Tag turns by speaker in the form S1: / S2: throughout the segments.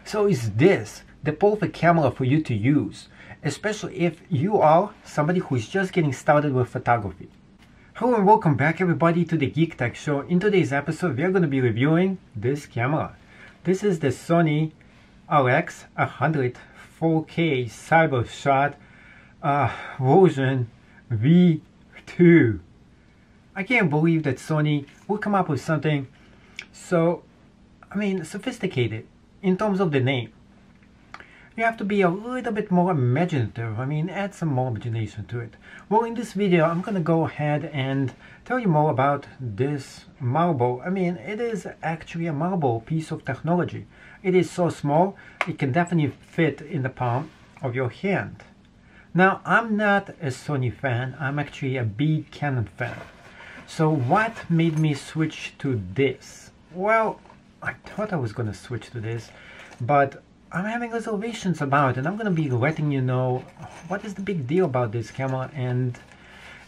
S1: So is this the perfect camera for you to use, especially if you are somebody who is just getting started with photography? Hello and welcome back everybody to the Geek Tech Show. In today's episode we are going to be reviewing this camera. This is the SONY RX100 4K Cybershot version V2. I can't believe that Sony will come up with something so, sophisticated in terms of the name. You have to be a little bit more imaginative, add some more imagination to it. Well, in this video I'm gonna go ahead and tell you more about this marble. It is actually a marble piece of technology. It is so small, it can definitely fit in the palm of your hand. Now, I'm not a Sony fan, I'm actually a big Canon fan. So what made me switch to this? Well, I thought I was gonna switch to this, but I'm having reservations about it, and I'm gonna be letting you know what is the big deal about this camera. And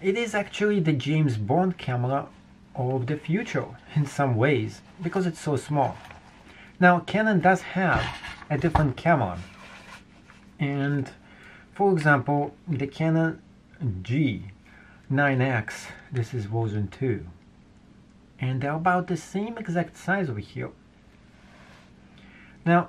S1: it is actually the James Bond camera of the future in some ways, because it's so small. Now, Canon does have a different camera, and for example, the Canon G9X, this is version 2, and they're about the same exact size over here. Now,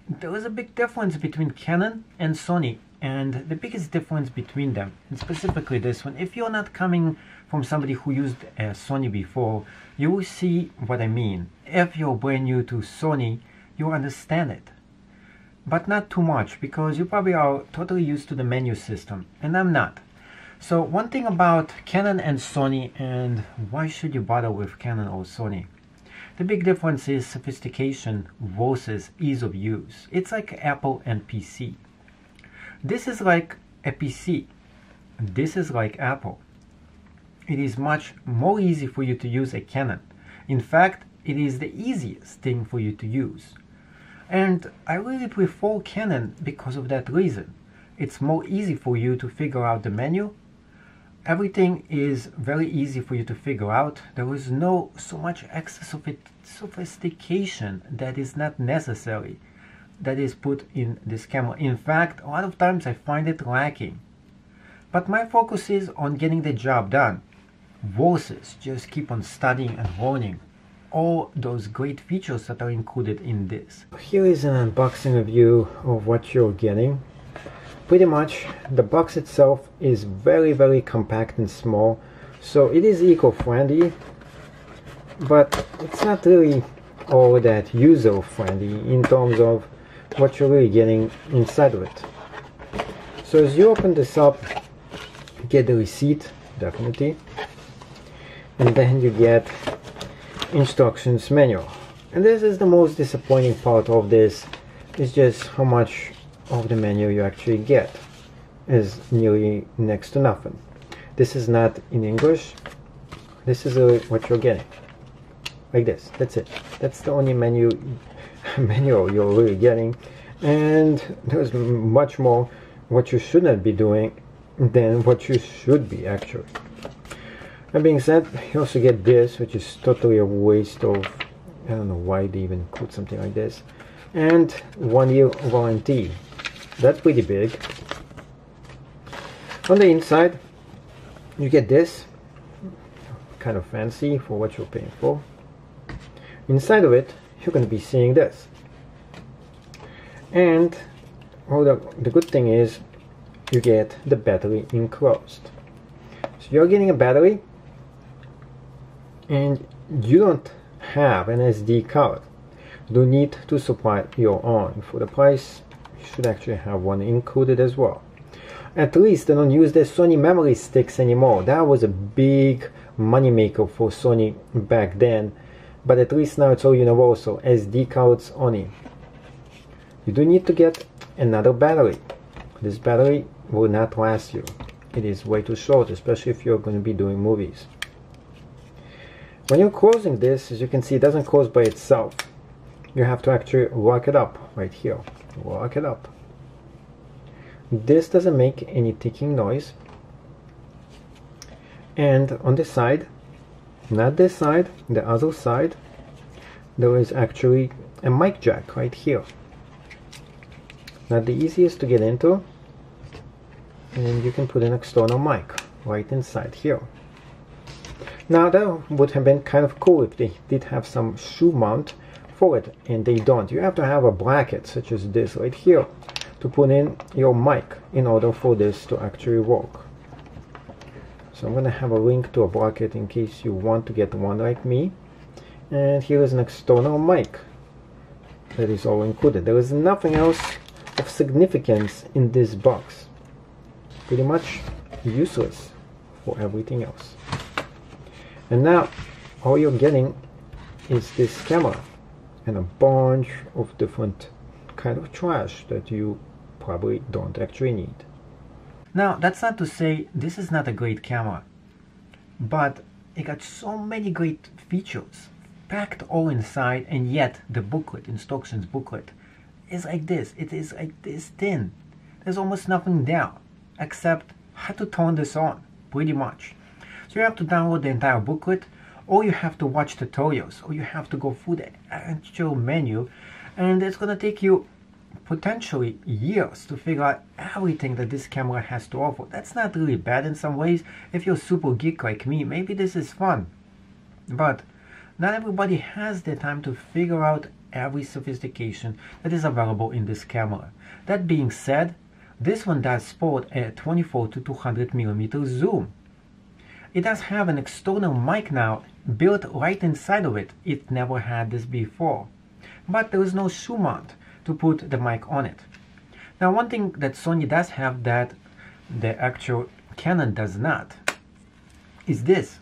S1: there is a big difference between Canon and Sony, and the biggest difference between them, and specifically this one, if you're not coming from somebody who used Sony before, you will see what I mean. If you're brand new to Sony, you understand it, but not too much, because you probably are totally used to the menu system, and I'm not. So one thing about Canon and Sony, and why should you bother with Canon or Sony? The big difference is sophistication versus ease of use. It's like Apple and PC. This is like a PC. This is like Apple. It is much more easy for you to use a Canon. In fact, it is the easiest thing for you to use. And I really prefer Canon because of that reason. It's more easy for you to figure out the menu. Everything is very easy for you to figure out. There is no so much extra sophistication that is not necessary that is put in this camera. In fact, a lot of times I find it lacking. But my focus is on getting the job done versus just keep on studying and learning all those great features that are included in this. Here is an unboxing review of what you're getting. Pretty much the box itself is very compact and small, so it is eco-friendly, but it's not really all that user-friendly in terms of what you're really getting inside of it. So as you open this up, you get the receipt, definitely, and then you get instructions manual. And this is the most disappointing part of this, is just how much of the menu you actually get is nearly next to nothing. This is not in English. This is what you're getting, like this. That's it. That's the only manual you're really getting, and there's much more what you should not be doing than what you should be actually. That being said, you also get this, which is totally a waste of, I don't know why they even put something like this, and 1 year warranty. That's pretty big. On the inside you get this, kind of fancy for what you're paying for. Inside of it you're going to be seeing this, and the good thing is you get the battery enclosed. So you're getting a battery, and you don't have an SD card. You don't need to supply your own. For the price, you should actually have one included as well. At least they don't use the Sony memory sticks anymore. That was a big money maker for Sony back then, but at least now it's all universal, SD cards only. You do need to get another battery. This battery will not last you. It is way too short, especially if you're going to be doing movies. When you're closing this, as you can see, it doesn't close by itself. You have to actually lock it up right here. Lock it up. This doesn't make any ticking noise. And on the side, not this side, the other side, there is actually a mic jack right here. not the easiest to get into, and you can put an external mic right inside here. Now that would have been kind of cool if they did have some shoe mount for it, and they don't. You have to have a bracket such as this right here to put in your mic in order for this to actually work. So I'm going to have a link to a bracket in case you want to get one like me. And here is an external mic that is all included. There is nothing else of significance in this box. Pretty much useless for everything else. And now all you're getting is this camera and a bunch of different kind of trash that you probably don't actually need. Now that's not to say this is not a great camera, but it got so many great features packed all inside, and yet the booklet, instructions booklet, is like this. It is like this thin. There's almost nothing there except how to turn this on, pretty much. So you have to download the entire booklet, or you have to watch tutorials, or you have to go through the actual menu, and it's going to take you potentially years to figure out everything that this camera has to offer. That's not really bad in some ways. If you're a super geek like me, maybe this is fun. But not everybody has the time to figure out every sophistication that is available in this camera. That being said, this one does sport a 24 to 200mm zoom. It does have an external mic now built right inside of it. It never had this before. But there is no shoe mount to put the mic on it. Now one thing that Sony does have that the actual Canon does not is this.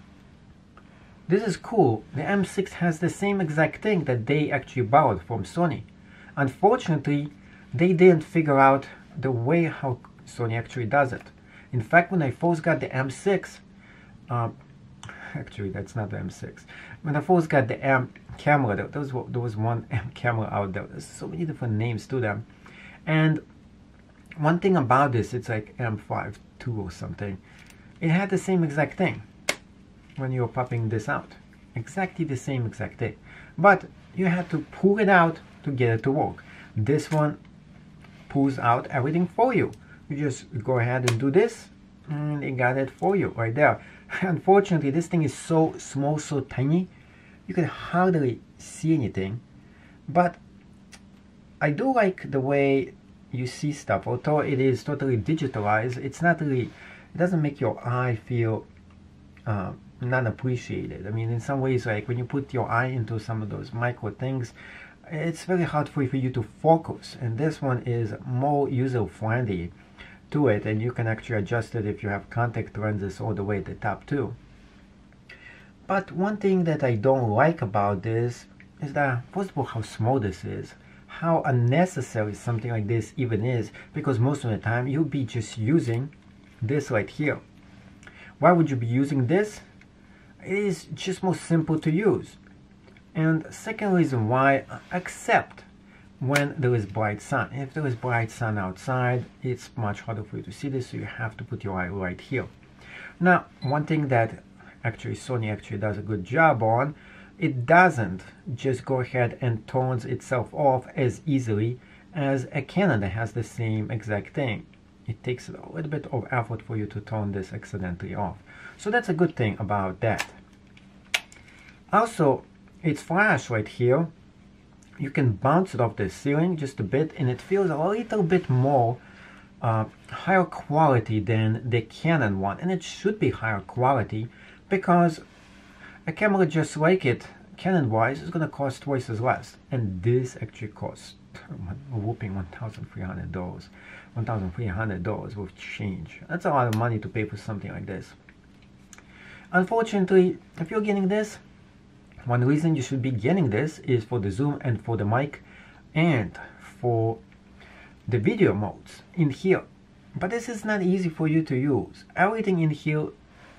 S1: This is cool. The M6 has the same exact thing that they actually borrowed from Sony. Unfortunately, they didn't figure out the way how Sony actually does it. In fact, when I first got the M6, actually that's not the M6. When I first got the M camera, there was one M camera out there. There's so many different names to them. And one thing about this, it's like M5 II or something. It had the same exact thing when you were popping this out. Exactly the same exact thing. But you had to pull it out to get it to work. This one pulls out everything for you. You just go ahead and do this, and it got it for you right there. Unfortunately, this thing is so small, so tiny, you can hardly see anything. But I do like the way you see stuff. Although it is totally digitalized, it's not really, it doesn't make your eye feel not appreciated. I mean, in some ways, like when you put your eye into some of those micro things, it's very hard for you to focus. And this one is more user-friendly to it, and you can actually adjust it if you have contact lenses all the way at the top too. But one thing that I don't like about this is that, first of all, how small this is, how unnecessary something like this even is, because most of the time you'll be just using this right here. Why would you be using this? It is just more simple to use. And second reason why, except when there is bright sun. If there is bright sun outside, it's much harder for you to see this, so you have to put your eye right here. Now, one thing that actually Sony actually does a good job on, it doesn't just go ahead and turns itself off as easily as a Canon that has the same exact thing. It takes a little bit of effort for you to turn this accidentally off. So that's a good thing about that. Also, its flash right here, you can bounce it off the ceiling just a bit, and it feels a little bit more higher quality than the Canon one. And it should be higher quality because a camera just like it, Canon wise, is going to cost twice as less. And this actually costs a whooping $1,300. $1,300 with change. That's a lot of money to pay for something like this. Unfortunately, if you're getting this, one reason you should be getting this is for the zoom and for the mic and for the video modes in here. But this is not easy for you to use. Everything in here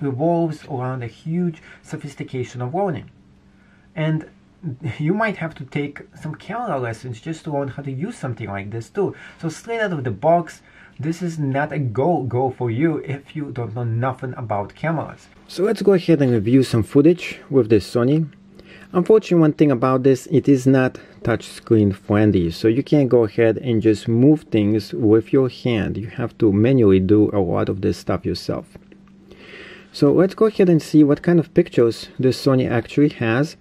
S1: revolves around a huge sophistication of learning. And you might have to take some camera lessons just to learn how to use something like this too. So straight out of the box, this is not a go for you if you don't know nothing about cameras. So let's go ahead and review some footage with this Sony. Unfortunately, one thing about this, it is not touchscreen friendly, so you can't go ahead and just move things with your hand. You have to manually do a lot of this stuff yourself. So let's go ahead and see what kind of pictures this Sony actually has,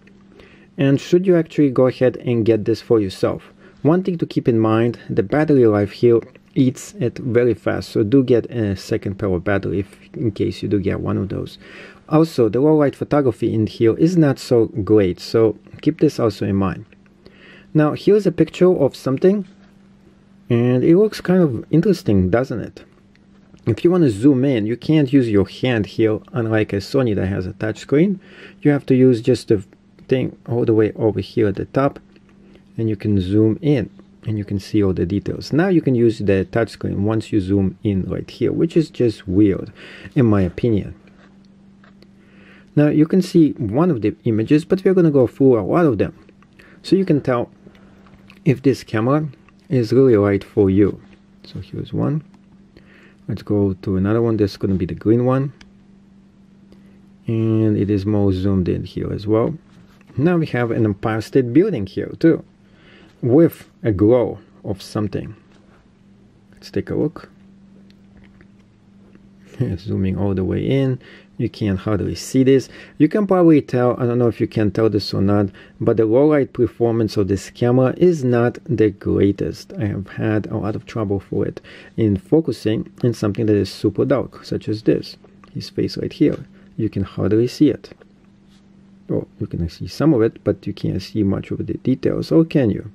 S1: and should you actually go ahead and get this for yourself. One thing to keep in mind, the battery life here eats it very fast, so do get a second pair of battery in case you do get one of those. Also, the low light photography in here is not so great, so keep this also in mind. Now here's a picture of something, and it looks kind of interesting, doesn't it? If you want to zoom in, you can't use your hand here, unlike a Sony that has a touchscreen. You have to use just the thing all the way over here at the top, and you can zoom in and you can see all the details. Now you can use the touchscreen once you zoom in right here, which is just weird in my opinion. Now you can see one of the images, but we're going to go through a lot of them, so you can tell if this camera is really right for you. So here's one. Let's go to another one. This is going to be the green one, and it is more zoomed in here as well. Now we have an Empire State Building here too, with a glow of something. Let's take a look. Zooming all the way in, you can't hardly see this. You can probably tell, I don't know if you can tell this or not, but the low light performance of this camera is not the greatest. I have had a lot of trouble for it in focusing in something that is super dark, such as this. His face right here. You can hardly see it. Oh, you can see some of it, but you can't see much of the details, or can you?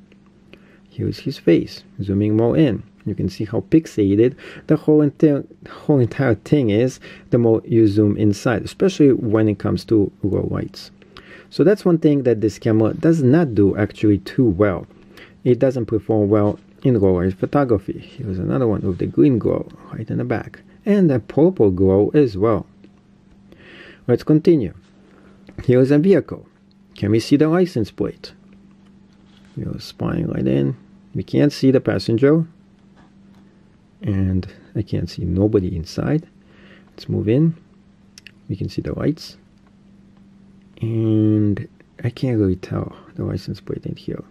S1: Here's his face, zooming more in. You can see how pixelated the whole entire thing is the more you zoom inside, especially when it comes to low lights. So that's one thing that this camera does not do actually too well. It doesn't perform well in low light photography. Here's another one with the green glow right in the back, and a purple glow as well. Let's continue. Here's a vehicle. Can we see the license plate? We're spying right in. We can't see the passenger, and I can't see nobody inside. Let's move in. We can see the lights, and I can't really tell the license plate in here,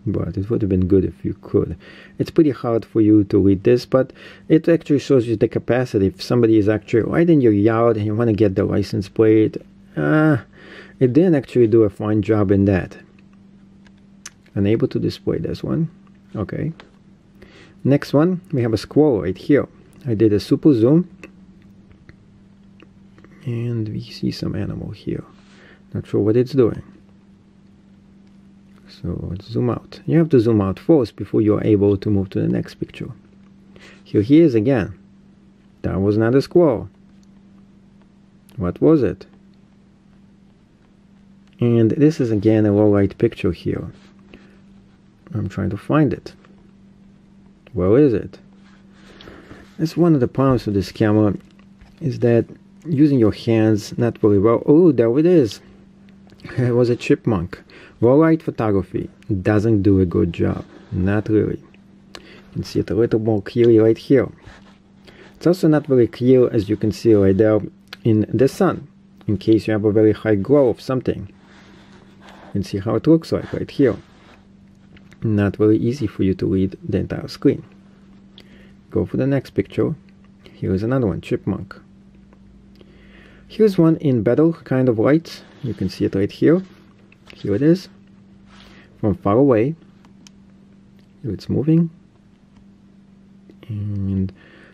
S1: but it would have been good if you could. It's pretty hard for you to read this, but it actually shows you the capacity. If somebody is actually right in your yard and you want to get the license plate, it didn't actually do a fine job in that. Unable to display this one. Okay. Next one, we have a squirrel right here. I did a super zoom, and we see some animal here. Not sure what it's doing. So let's zoom out. You have to zoom out first before you're able to move to the next picture. Here he is again. That was not a squirrel. What was it? And this is again a low light picture here. I'm trying to find it. Where is it? That's one of the problems with this camera, is that using your hands not very well. Oh, there it is. It was a chipmunk. Low light photography doesn't do a good job. Not really. You can see it a little more clearly right here. It's also not very clear, as you can see right there, in the sun, in case you have a very high glow of something. You can see how it looks like right here. Not very easy for you to read the entire screen. Go for the next picture. Here is another one, chipmunk. Here's one in better kind of light. You can see it right here. Here it is. From far away. Here it's moving. And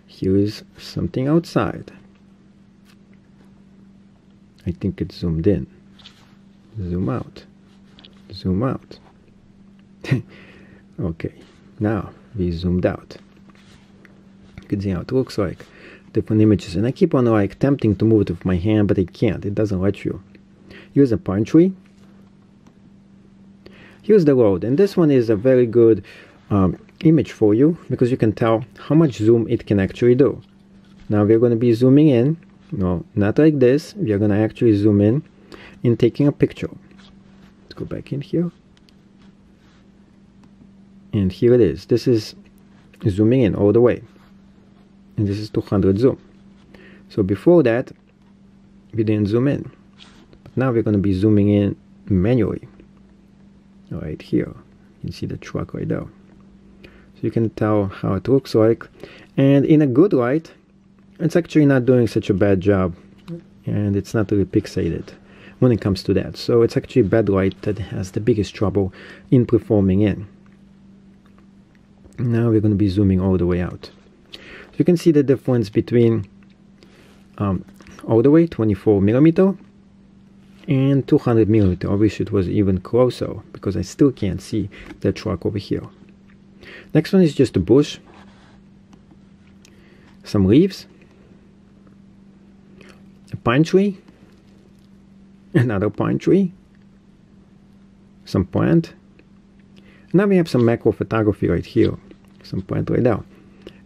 S1: here is something outside. I think it's zoomed in. Zoom out. Zoom out. Okay, now we zoomed out. You can see how it looks like. Different images, and I keep on like attempting to move it with my hand, but I can't. It doesn't let you. Here's a pine tree. Here's the road, and this one is a very good image for you, because you can tell how much zoom it can actually do. Now we're going to be zooming in. No, not like this. We are going to actually zoom in taking a picture. Let's go back in here. And here it is. This is zooming in all the way. And this is 200 zoom. So before that, we didn't zoom in. But now we're going to be zooming in
S2: manually. Right here, you can see the truck right there. So you can tell how it looks like. And in a good light, it's actually not doing such a bad job. And it's not really pixelated when it comes to that. So it's actually bad light that has the biggest trouble in performing in. Now we're going to be zooming all the way out. So you can see the difference between all the way 24mm and 200mm. I wish it was even closer because I still can't see the truck over here. Next one is just a bush, some leaves, a pine tree, another pine tree, some plant. Now we have some macro photography right here, some plant right there.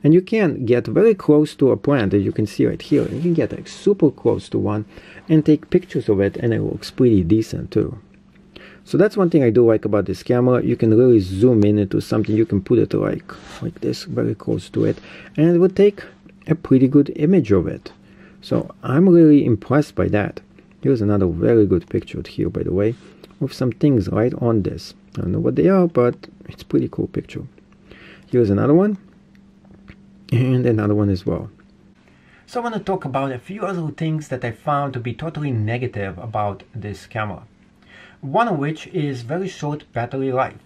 S2: And you can get very close to a plant, as you can see right here. You can get like super close to one and take pictures of it, and it looks pretty decent too. So that's one thing I do like about this camera. You can really zoom in into something. You can put it like this, very close to it, and it will take a pretty good image of it. So I'm really impressed by that. Here's another very good picture here, by the way, with some things right on this. I don't know what they are, but it's a pretty cool picture. Here's another one, and another one as well.
S1: So I want to talk about a few other things that I found to be totally negative about this camera. One of which is very short battery life.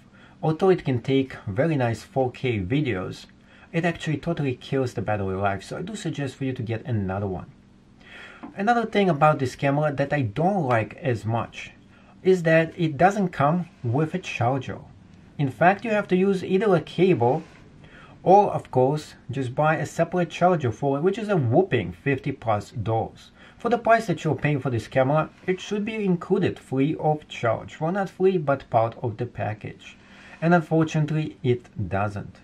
S1: Although it can take very nice 4K videos, it actually totally kills the battery life, so I do suggest for you to get another one. Another thing about this camera that I don't like as much is that it doesn't come with a charger. In fact, you have to use either a cable or, of course, just buy a separate charger for it, which is a whopping $50+. For the price that you're paying for this camera, it should be included free of charge. Well, not free, but part of the package. And unfortunately, it doesn't.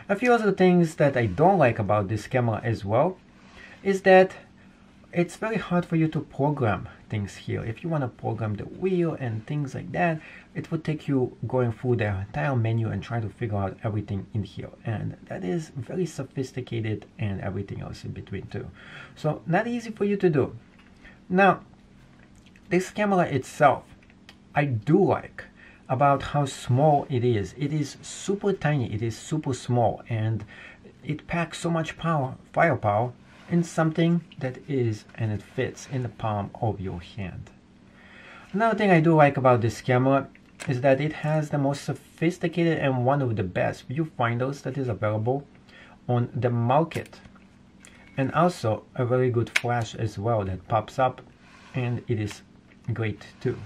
S1: A few other things that I don't like about this camera as well is that it's very hard for you to program things here. If you want to program the wheel and things like that, it would take you going through the entire menu and trying to figure out everything in here. And that is very sophisticated and everything else in between too. So not easy for you to do. Now, this camera itself, I do like about how small it is. It is super tiny, it is super small, and it packs so much firepower in something that is, and it fits in the palm of your hand. Another thing I do like about this camera is that it has the most sophisticated and one of the best viewfinders that is available on the market. And also a very good flash as well that pops up, and it is great too.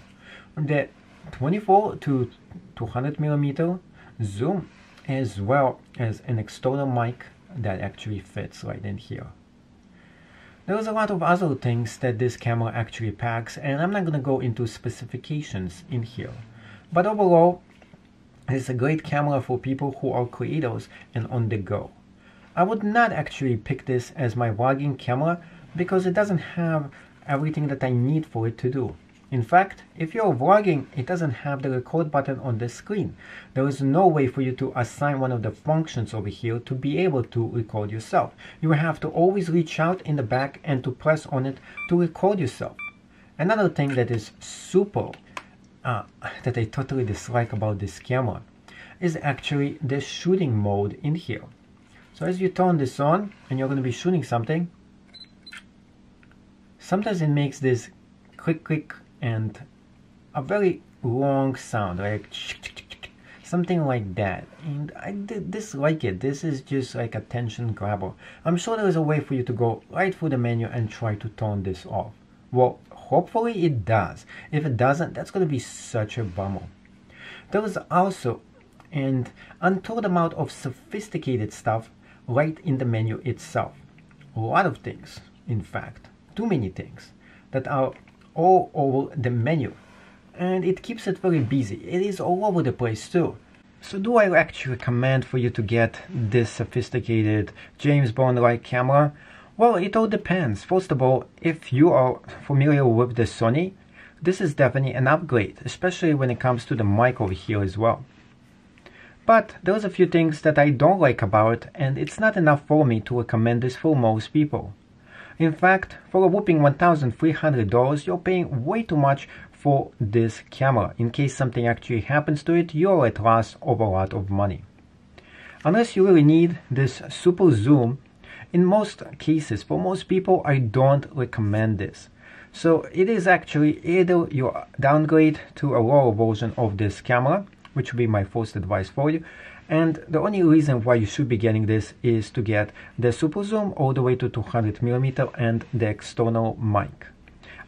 S1: The 24 to 200mm zoom, as well as an external mic that actually fits right in here. There's a lot of other things that this camera actually packs, and I'm not going to go into specifications in here. But overall, it's a great camera for people who are creators and on the go. I would not actually pick this as my vlogging camera because it doesn't have everything that I need for it to do. In fact, if you're vlogging, it doesn't have the record button on the screen. There is no way for you to assign one of the functions over here to be able to record yourself. You will have to always reach out in the back and to press on it to record yourself. Another thing that is super, that I totally dislike about this camera is actually the shooting mode in here. So as you turn this on and you're going to be shooting something, sometimes it makes this click click and a very long sound, like something like that, and I dislike it. This is just like a attention grabber. I'm sure there is a way for you to go right through the menu and try to turn this off. Well, hopefully it does. If it doesn't, that's going to be such a bummer. There is also an untold amount of sophisticated stuff right in the menu itself. A lot of things, in fact, too many things that are all over the menu, and it keeps it very busy. It is all over the place too. So do I actually recommend for you to get this sophisticated James Bond-like camera? Well, it all depends. First of all, if you are familiar with the Sony, this is definitely an upgrade, especially when it comes to the mic over here as well. But there's a few things that I don't like about it, and it's not enough for me to recommend this for most people. In fact, for a whopping $1,300, you're paying way too much for this camera. In case something actually happens to it, you're at loss of a lot of money. Unless you really need this super zoom, in most cases, for most people, I don't recommend this. So it is actually either you downgrade to a lower version of this camera, which would be my first advice for you. And the only reason why you should be getting this is to get the super zoom all the way to 200mm and the external mic.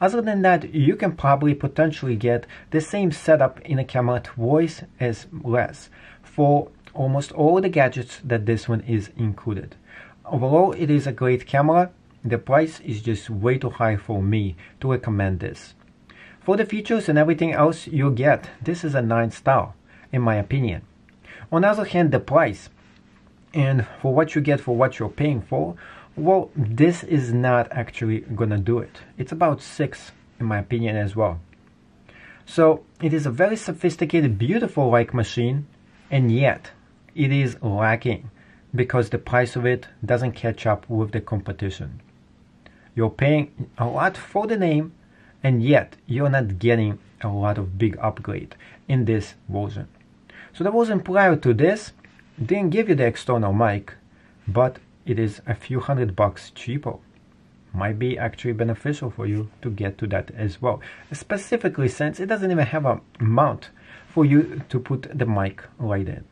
S1: Other than that, you can probably potentially get the same setup in a camera twice as less for almost all the gadgets that this one is included. Overall, it is a great camera. The price is just way too high for me to recommend this. For the features and everything else you get, this is a 9-star, in my opinion. On the other hand, the price, and for what you get for what you're paying for, well, this is not actually gonna do it. It's about 6, in my opinion, as well. So, it is a very sophisticated, beautiful like machine, and yet, it is lacking, because the price of it doesn't catch up with the competition. You're paying a lot for the name, and yet you're not getting a lot of big upgrade in this version. So the version prior to this didn't give you the external mic, but it is a few $100 cheaper. Might be actually beneficial for you to get to that as well, specifically since it doesn't even have a mount for you to put the mic right in.